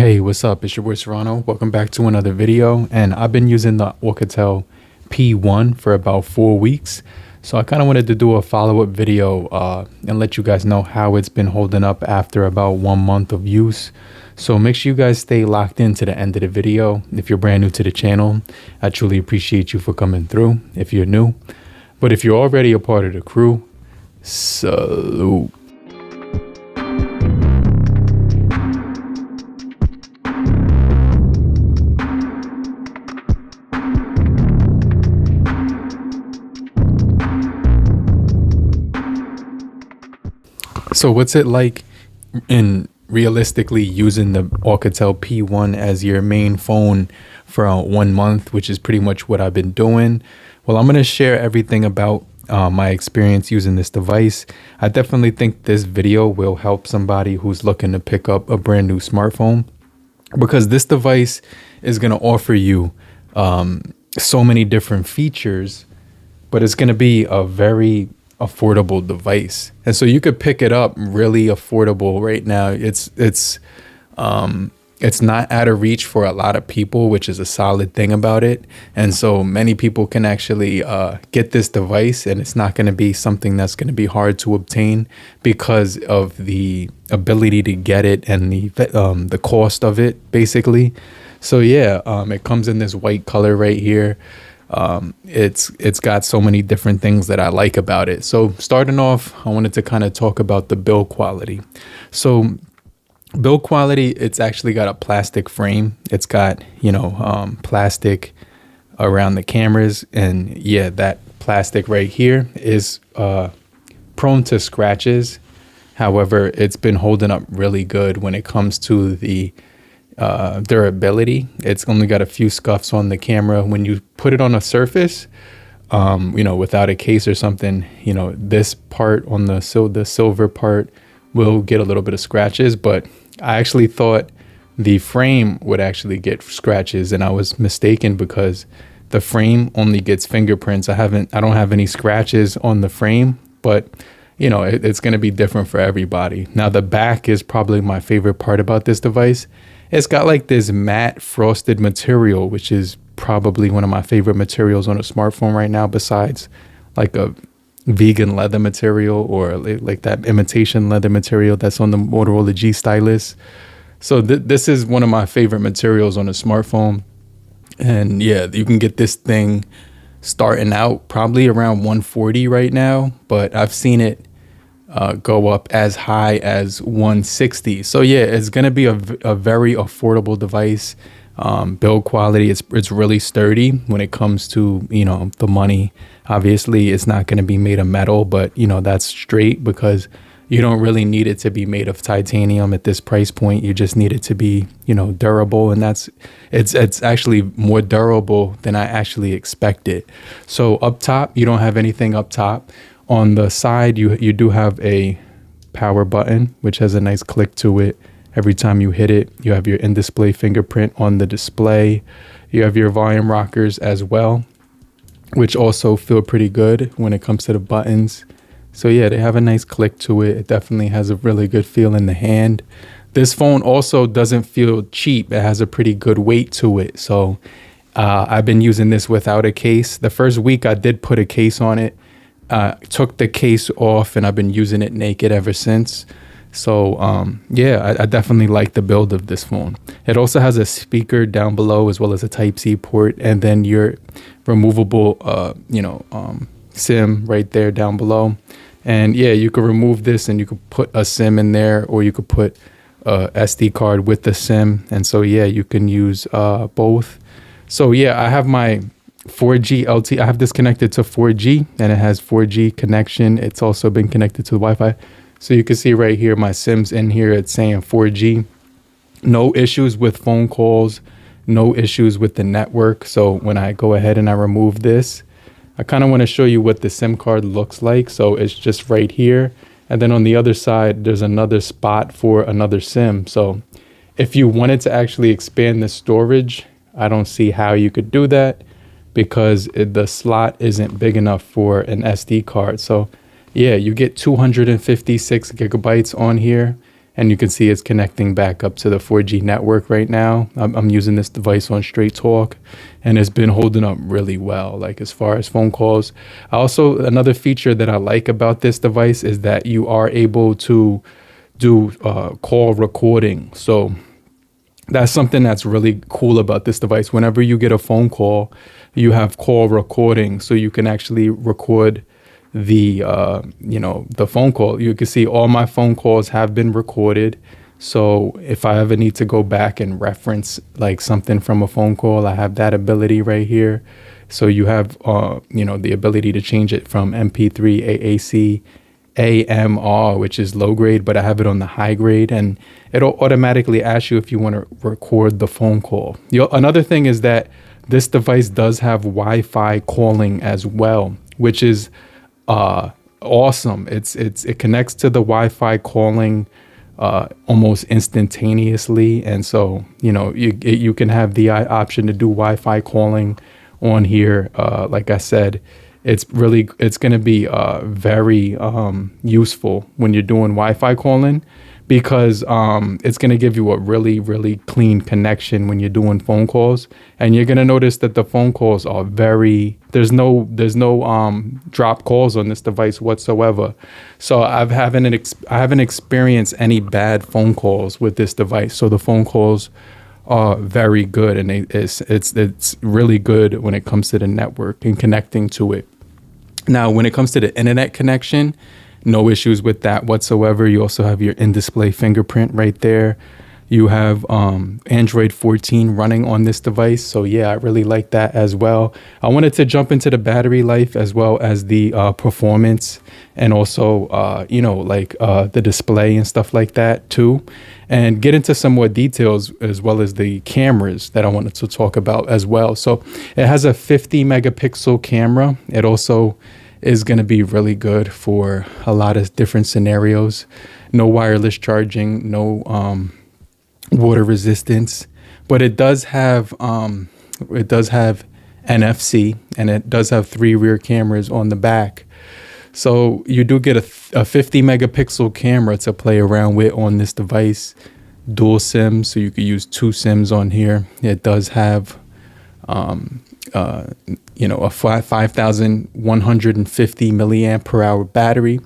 Hey, what's up? It's your boy Serrano. Welcome back to another video. And I've been using the Oukitel P1 for about 4 weeks. So I kind of wanted to do a follow-up video and let you guys know how it's been holding up after about 1 month of use. So make sure you guys stay locked in to the end of the video. If you're brand new to the channel, I truly appreciate you for coming through if you're new. But if you're already a part of the crew, salute. So what's it like in realistically using the Oukitel P1 as your main phone for 1 month, which is pretty much what I've been doing? Well, I'm going to share everything about my experience using this device. I definitely think this video will help somebody who's looking to pick up a brand new smartphone, because this device is going to offer you so many different features, but it's going to be a very affordable device. And so you could pick it up really affordable right now. It's not out of reach for a lot of people, which is a solid thing about it. And so many people can actually get this device, and it's not going to be something that's going to be hard to obtain because of the ability to get it and the cost of it, basically. So yeah, it comes in this white color right here. It's got so many different things that I like about it. So starting off, I wanted to kind of talk about the build quality. So build quality, it's actually got a plastic frame. It's got, plastic around the cameras. And yeah, that plastic right here is prone to scratches. However, it's been holding up really good when it comes to the durability. It's only got a few scuffs on the camera. When you put it on a surface, without a case or something, this part on the silver part will get a little bit of scratches. But I actually thought the frame would actually get scratches, and I was mistaken because the frame only gets fingerprints. I don't have any scratches on the frame, but it's going to be different for everybody. Now the back is probably my favorite part about this device. It's got like this matte frosted material, which is probably one of my favorite materials on a smartphone right now, besides like a vegan leather material or like that imitation leather material that's on the Motorola G stylus. So this is one of my favorite materials on a smartphone. And yeah, you can get this thing starting out probably around 140 right now, but I've seen it go up as high as 160. So yeah, it's going to be a very affordable device. Build quality, it's really sturdy when it comes to, the money. Obviously, it's not going to be made of metal, but, that's straight because you don't really need it to be made of titanium at this price point. You just need it to be, durable. And it's actually more durable than I actually expected. So up top, you don't have anything up top. On the side, you do have a power button, which has a nice click to it. Every time you hit it, you have your in-display fingerprint on the display. You have your volume rockers as well, which also feel pretty good when it comes to the buttons. So yeah, they have a nice click to it. It definitely has a really good feel in the hand. This phone also doesn't feel cheap. It has a pretty good weight to it. So I've been using this without a case. The first week I did put a case on it. Took the case off, and I've been using it naked ever since. So yeah, I definitely like the build of this phone. It also has a speaker down below as well as a Type-C port, and then your removable SIM right there down below. And yeah, you could remove this and you could put a SIM in there, or you could put a SD card with the SIM. And so yeah, you can use both. So yeah, I have my 4G LTE. I have this connected to 4G, and it has 4G connection. It's also been connected to the Wi-Fi. So you can see right here, my SIM's in here. It's saying 4G. No issues with phone calls. No issues with the network. So when I go ahead and I remove this, I kind of want to show you what the SIM card looks like. So it's just right here. And then on the other side, there's another spot for another SIM. So if you wanted to actually expand the storage, I don't see how you could do that, because the slot isn't big enough for an SD card. So yeah, you get 256 gigabytes on here, And you can see it's connecting back up to the 4G network right now. I'm using this device on Straight Talk, and it's been holding up really well, like as far as phone calls. Also, another feature that I like about this device is that you are able to do call recording. So that's something that's really cool about this device. Whenever you get a phone call, you have call recording, so you can actually record the the phone call. You can see all my phone calls have been recorded. So if I ever need to go back and reference like something from a phone call, I have that ability right here. So you have the ability to change it from MP3 AAC AMR, which is low grade, but I have it on the high grade, and it'll automatically ask you if you want to record the phone call. Another thing is that this device does have Wi-Fi calling as well, which is awesome. It connects to the Wi-Fi calling almost instantaneously, and so you can have the option to do Wi-Fi calling on here. Like I said, it's going to be very useful when you're doing Wi-Fi calling, because it's going to give you a really clean connection when you're doing phone calls. And you're going to notice that the phone calls are there's no drop calls on this device whatsoever. So I haven't experienced any bad phone calls with this device. So the phone calls are very good, and it's really good when it comes to the network and connecting to it. Now, when it comes to the internet connection, no issues with that whatsoever. You also have your in-display fingerprint right there. You have Android 14 running on this device. So yeah, I really like that as well. I wanted to jump into the battery life as well as the performance, and also, the display and stuff like that too, and get into some more details as well as the cameras that I wanted to talk about as well. So it has a 50 megapixel camera. It also is going to be really good for a lot of different scenarios. No wireless charging, no water resistance, but it does have NFC, and it does have 3 rear cameras on the back. So you do get a 50 megapixel camera to play around with on this device. Dual SIM, so you could use 2 SIMs on here. It does have a 5,150 milliamp per hour battery,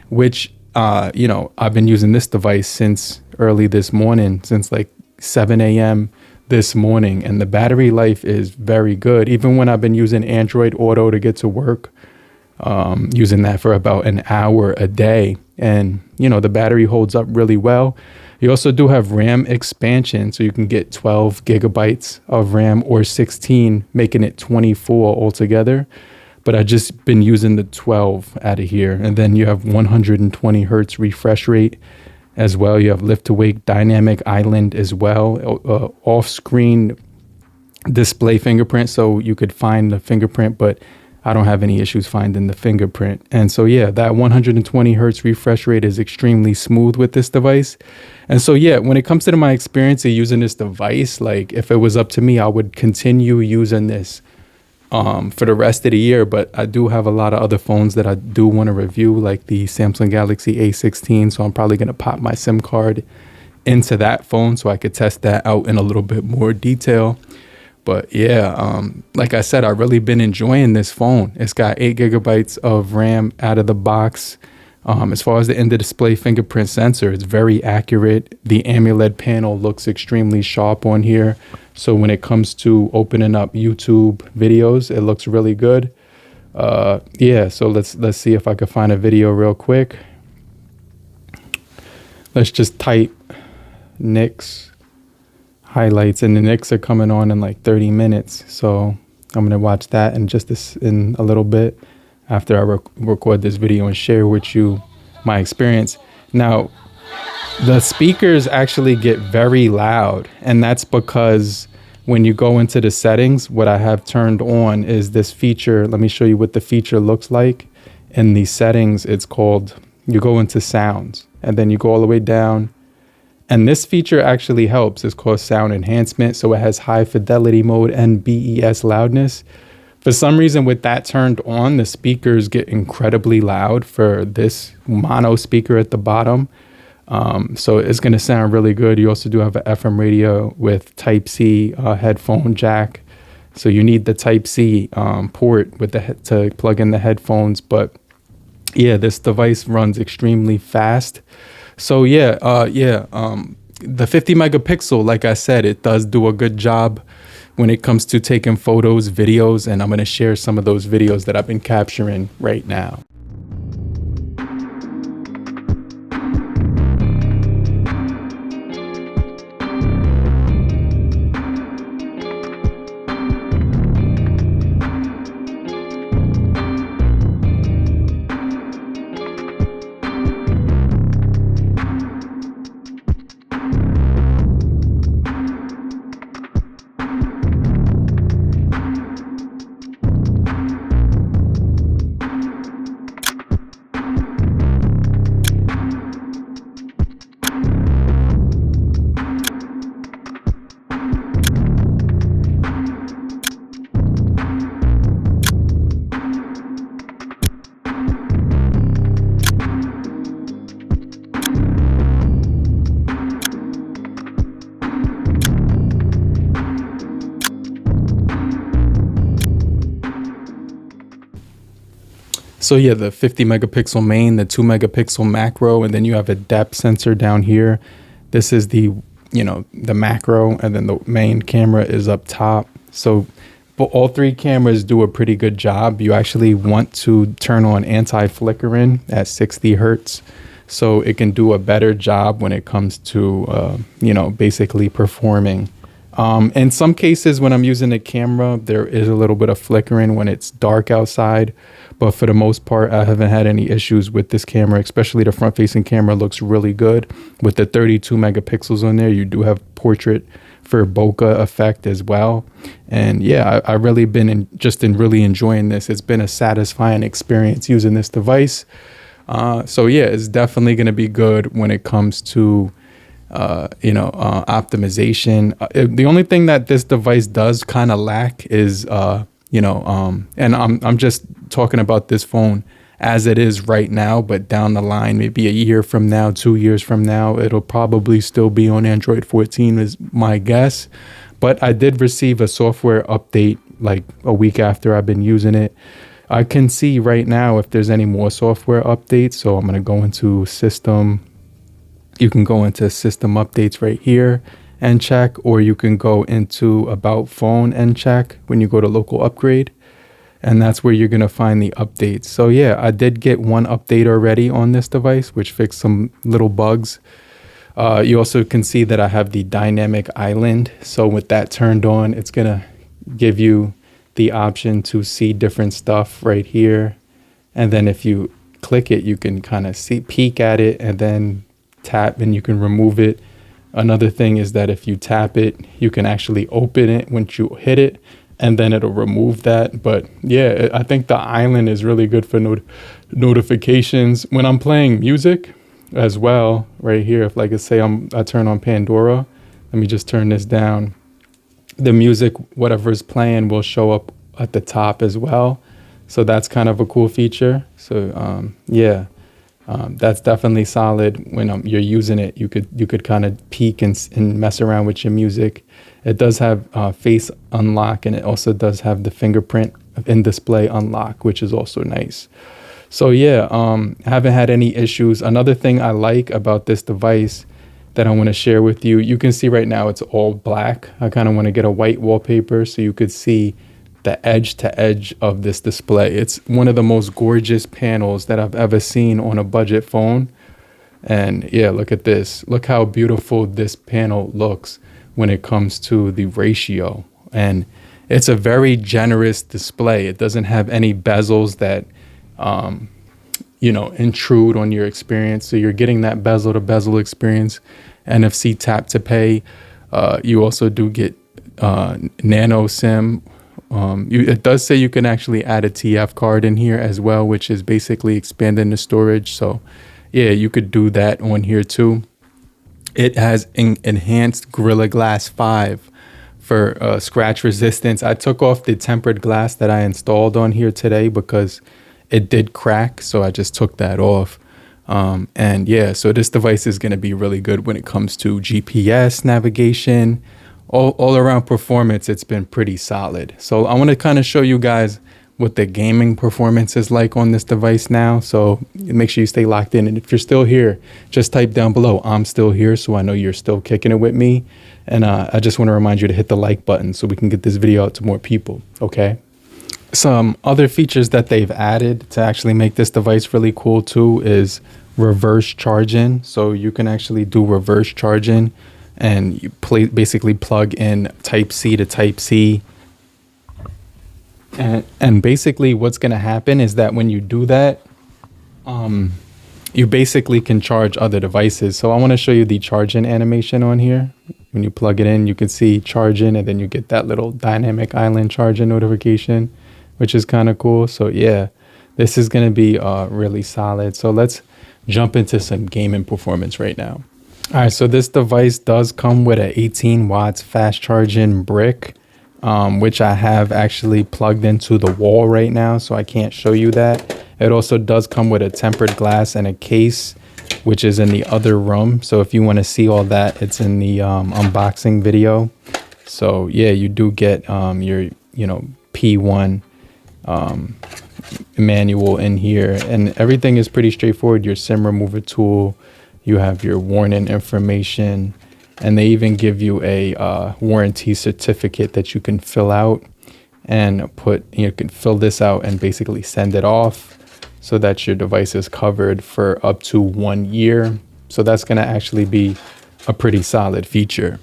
which I've been using this device since early this morning, since like 7 a.m. this morning, and the battery life is very good. Even when I've been using Android Auto to get to work, using that for about an hour a day, and the battery holds up really well. You also do have RAM expansion, so you can get 12 gigabytes of RAM or 16, making it 24 altogether. But I just been using the 12 out of here. And then you have 120 hertz refresh rate as well. You have lift to wake dynamic island as well, off-screen display fingerprint, so you could find the fingerprint, but I don't have any issues finding the fingerprint. And so, yeah, that 120 hertz refresh rate is extremely smooth with this device. And so, yeah, when it comes to my experience of using this device, like if it was up to me, I would continue using this for the rest of the year. But I do have a lot of other phones that I do want to review, like the Samsung Galaxy A16. So I'm probably going to pop my SIM card into that phone so I could test that out in a little bit more detail. But yeah, like I said, I've really been enjoying this phone. It's got 8 gigabytes of RAM out of the box. As far as the in-display fingerprint sensor, it's very accurate. The AMOLED panel looks extremely sharp on here. So when it comes to opening up YouTube videos, it looks really good. Yeah, so let's see if I can find a video real quick. Let's just type Nick's highlights, and the Knicks are coming on in like 30 minutes. So I'm going to watch that in a little bit after I record this video and share with you my experience. Now, the speakers actually get very loud, and that's because when you go into the settings, what I have turned on is this feature. Let me show you what the feature looks like. In the settings, it's called, you go into sounds, and then you go all the way down. And this feature actually helps. It's called sound enhancement. So it has high fidelity mode and BES loudness. For some reason, with that turned on, the speakers get incredibly loud for this mono speaker at the bottom. So it's going to sound really good. You also do have an FM radio with Type-C headphone jack. So you need the Type-C port with to plug in the headphones. But yeah, this device runs extremely fast. So the 50 megapixel, like I said, it does do a good job when it comes to taking photos, videos, and I'm going to share some of those videos that I've been capturing right now. So yeah, the 50 megapixel main, the 2 megapixel macro, and then you have a depth sensor down here. This is the macro, and then the main camera is up top. So but all three cameras do a pretty good job. You actually want to turn on anti-flickering at 60 hertz. So it can do a better job when it comes to, basically performing. In some cases, when I'm using a camera, there is a little bit of flickering when it's dark outside. But for the most part, I haven't had any issues with this camera, especially the front-facing camera looks really good. With the 32 megapixels on there, you do have portrait for bokeh effect as well. And yeah, I really been really enjoying this. It's been a satisfying experience using this device. So yeah, it's definitely going to be good when it comes to optimization. The only thing that this device does kind of lack is and I'm just talking about this phone as it is right now, but down the line, maybe a year from now, 2 years from now, it'll probably still be on Android 14 is my guess. But I did receive a software update like a week after I've been using it. I can see right now if there's any more software updates. So I'm going to go into system. You can go into system updates right here and check, or you can go into about phone and check when you go to local upgrade. And that's where you're going to find the updates. So yeah, I did get one update already on this device, which fixed some little bugs. You also can see that I have the dynamic island. So with that turned on, it's going to give you the option to see different stuff right here. And then if you click it, you can kind of peek at it and then tap and you can remove it. Another thing is that if you tap it, you can actually open it once you hit it, and then it'll remove that. But yeah, I think the island is really good for notifications. When I'm playing music as well, right here, if like I say I turn on Pandora, let me just turn this down. The music, whatever's playing, will show up at the top as well. So that's kind of a cool feature. So that's definitely solid. When you're using it, you could kind of peek and mess around with your music. It does have face unlock, and it also does have the fingerprint in display unlock, which is also nice. So yeah, I haven't had any issues. Another thing I like about this device that I want to share with you, you can see right now it's all black. I kind of want to get a white wallpaper so you could see the edge to edge of this display. It's one of the most gorgeous panels that I've ever seen on a budget phone. And yeah, look at this. Look how beautiful this panel looks when it comes to the ratio. And it's a very generous display. It doesn't have any bezels that, intrude on your experience. So you're getting that bezel to bezel experience. NFC tap to pay. You also do get nano SIM. It does say you can actually add a TF card in here as well, which is basically expanding the storage. So yeah, you could do that on here too. It has enhanced Gorilla Glass 5 for scratch resistance. I took off the tempered glass that I installed on here today because it did crack. So I just took that off. And yeah, so this device is going to be really good when it comes to GPS navigation, all around performance. It's been pretty solid. So I want to kind of show you guys what the gaming performance is like on this device now. So make sure you stay locked in. And if you're still here, just type down below, I'm still here, so I know you're still kicking it with me. And I just want to remind you to hit the like button so we can get this video out to more people, okay? Some other features that they've added to actually make this device really cool too is reverse charging. So you can actually do reverse charging, and you basically plug in type C to type C. And basically what's going to happen is that when you do that, you basically can charge other devices. So I want to show you the charging animation on here. When you plug it in, you can see charging, and then you get that little dynamic island charging notification, which is kind of cool. So yeah, this is going to be really solid. So let's jump into some gaming performance right now. All right, so this device does come with a 18 watts fast charging brick, which I have actually plugged into the wall right now, so I can't show you that. It also does come with a tempered glass and a case, which is in the other room. So if you want to see all that, it's in the unboxing video. So yeah, you do get your P1 manual in here, and everything is pretty straightforward. Your SIM remover tool, you have your warning information, and they even give you a warranty certificate that you can fill out and you can fill this out and basically send it off so that your device is covered for up to 1 year. So that's going to actually be a pretty solid feature.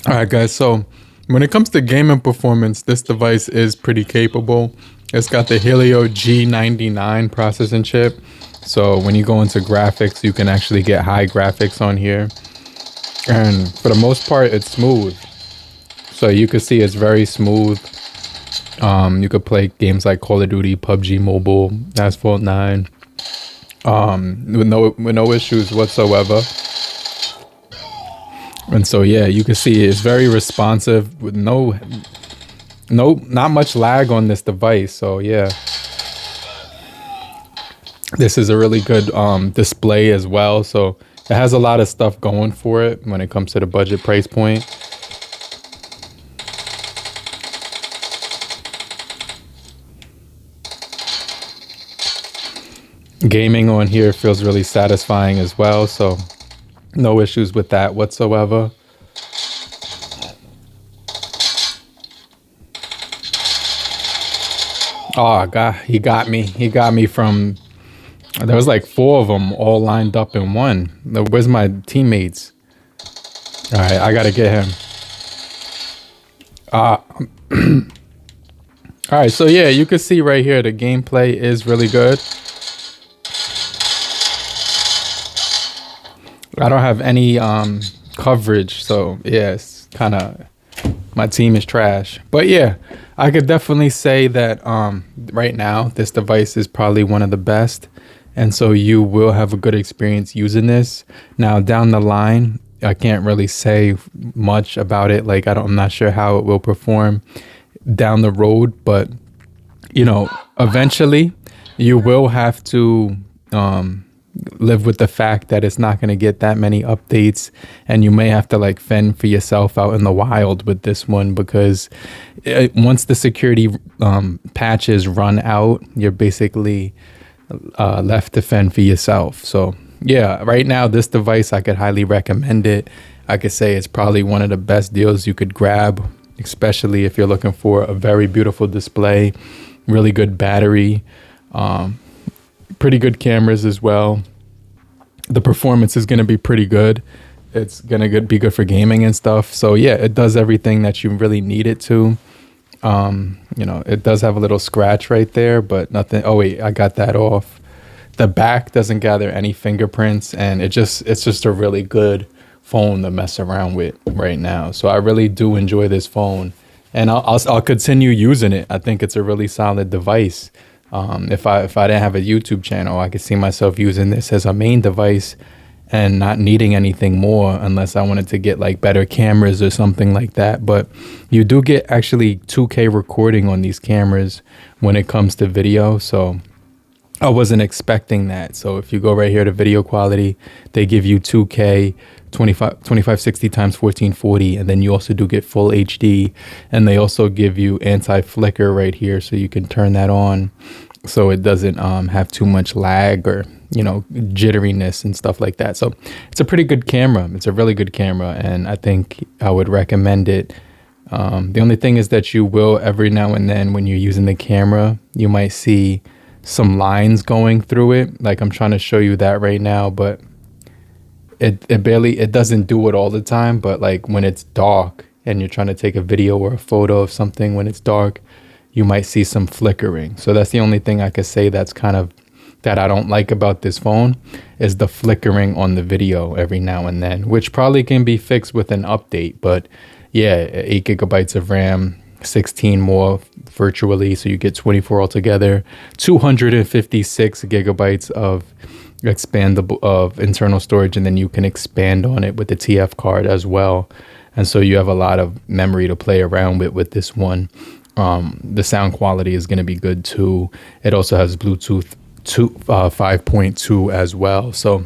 All right, guys, so when it comes to gaming performance, this device is pretty capable. It's got the Helio G99 processing chip. So when you go into graphics, you can actually get high graphics on here. And for the most part, it's smooth. So you can see it's very smooth. You could play games like Call of Duty, PUBG Mobile, Asphalt 9, with no issues whatsoever. And so yeah, you can see it's very responsive with not much lag on this device. So yeah, this is a really good display as well. So it has a lot of stuff going for it when it comes to the budget price point. Gaming on here feels really satisfying as well. So no issues with that whatsoever. Oh God, he got me. He got me from, there was like 4 of them all lined up in one. Where's my teammates? All right, I gotta get him. All right, so yeah, you can see right here, the gameplay is really good. I don't have any coverage, so yeah, it's kind of, my team is trash. But yeah, I could definitely say that right now this device is probably one of the best, and so you will have a good experience using this. Now down the line, I can't really say much about it. Like I'm not sure how it will perform down the road, but eventually you will have to live with the fact that it's not going to get that many updates, and you may have to like fend for yourself out in the wild with this one, because once the security patches run out, you're basically left to fend for yourself. So yeah, right now this device, I could highly recommend it. I could say it's probably one of the best deals you could grab, especially if you're looking for a very beautiful display, really good battery, pretty good cameras as well. The performance is going to be pretty good. It's going to be good for gaming and stuff. So yeah, it does everything that you really need it to. It does have a little scratch right there, but nothing. Oh wait, I got that off. The back doesn't gather any fingerprints, and it's just a really good phone to mess around with right now. So I really do enjoy this phone, and I'll continue using it. I think it's a really solid device. If I didn't have a YouTube channel, I could see myself using this as a main device and not needing anything more unless I wanted to get like better cameras or something like that. But you do get actually 2K recording on these cameras when it comes to video. So I wasn't expecting that. So if you go right here to video quality, they give you 2K 2560 times 1440, and then you also do get full HD, and they also give you anti-flicker right here, so you can turn that on so it doesn't have too much lag or jitteriness and stuff like that. So it's a pretty good camera. It's a really good camera, and I think I would recommend it. The only thing is that you will every now and then when you're using the camera, you might see some lines going through it. Like I'm trying to show you that right now, but it doesn't do it all the time. But like when it's dark and you're trying to take a video or a photo of something when it's dark, you might see some flickering. So that's the only thing I could say that's kind of that I don't like about this phone, is the flickering on the video every now and then, which probably can be fixed with an update. But yeah, 8 gigabytes of RAM, 16 more virtually, so you get 24 altogether, 256 gigabytes of expandable of internal storage, and then you can expand on it with the TF card as well. And so you have a lot of memory to play around with this one. The sound quality is going to be good too. It also has Bluetooth 5.2 as well. So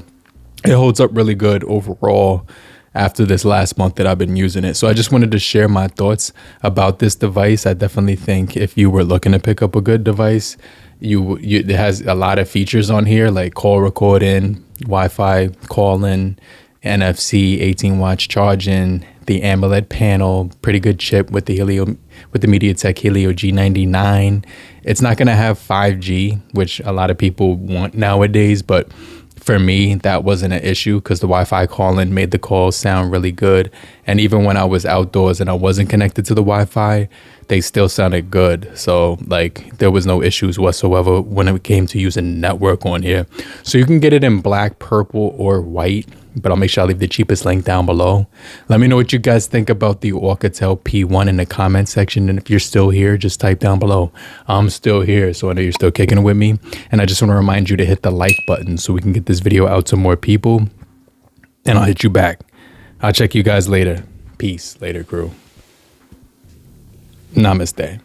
it holds up really good overall after this last month that I've been using it. So I just wanted to share my thoughts about this device. I definitely think if you were looking to pick up a good device, it has a lot of features on here, like call recording, Wi-Fi calling, NFC, 18-watch charging, the AMOLED panel, pretty good chip with the MediaTek Helio G99. It's not going to have 5G, which a lot of people want nowadays, but for me, that wasn't an issue because the Wi-Fi calling made the calls sound really good. And even when I was outdoors and I wasn't connected to the Wi-Fi, they still sounded good. So like there was no issues whatsoever when it came to using network on here. So you can get it in black, purple, or white, but I'll make sure I leave the cheapest link down below. Let me know what you guys think about the Oukitel P1 in the comment section. And if you're still here, just type down below. I'm still here, so I know you're still kicking it with me. And I just want to remind you to hit the like button so we can get this video out to more people. And I'll hit you back. I'll check you guys later. Peace. Later, crew. Namaste.